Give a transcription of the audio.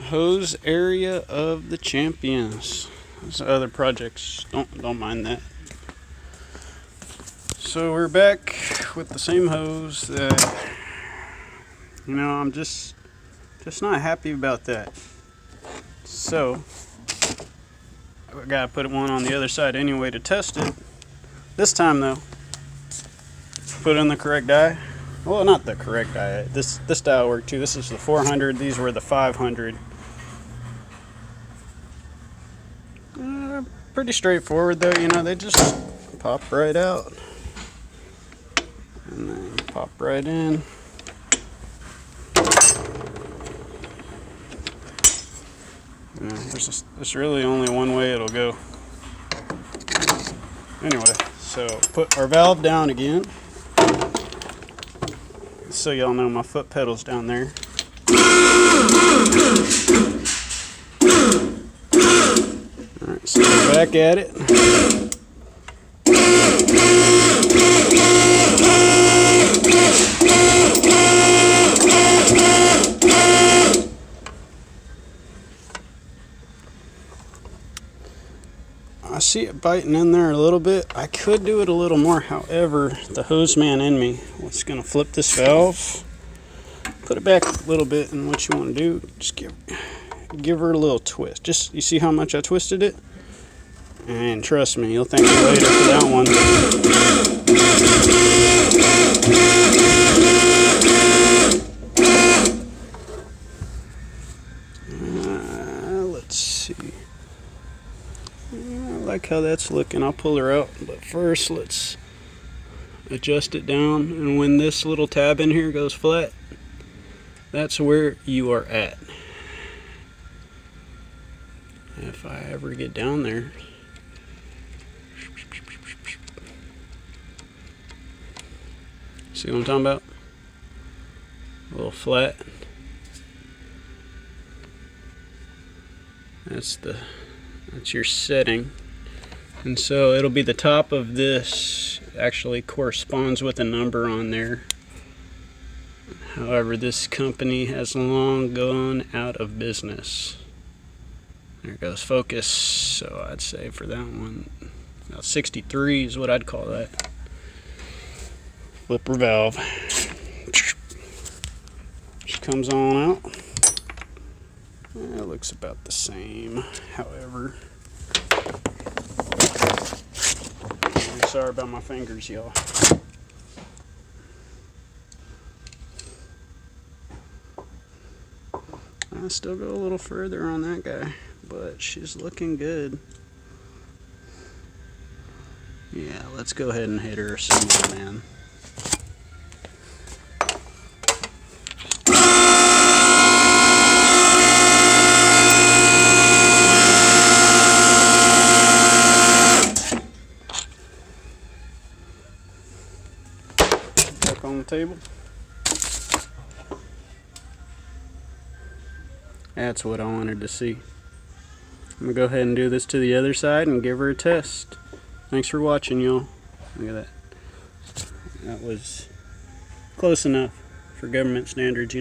hose area of the champions. There's other projects, don't mind that. So we're back with the same hose that, I'm just not happy about that. So I gotta put one on the other side anyway to test it. This time though, put in the correct die. Well, not the correct die. This die worked too. This is the 400. These were the 500. Pretty straightforward though. They just pop right out and then pop right in. There's really only one way it'll go. Anyway, so put our valve down again. So y'all know my foot pedal's down there. Alright, so we're back at it. I see it biting in there a little bit. I could do it a little more, however, the hose man in me was going to flip this valve, put it back a little bit, and what you want to do, just give her a little twist. Just, you see how much I twisted it? And trust me, you'll thank me later for that one. Let's see. I like how that's looking. I'll pull her out, but first let's adjust it down, and when this little tab in here goes flat, that's where you are at. If I ever get down there. See what I'm talking about? A little flat. That's your setting. And so it'll be the top of this, actually corresponds with a number on there. However, this company has long gone out of business. There goes focus. So I'd say for that one, about 63 is what I'd call that. Flipper valve. Just comes on out. It looks about the same, however. I'm sorry about my fingers, y'all. I still go a little further on that guy, but she's looking good. Yeah, let's go ahead and hit her some more, man. Back on the table. That's what I wanted to see. I'm gonna go ahead and do this to the other side and give her a test. Thanks for watching, y'all. Look at that. That was close enough for government standards,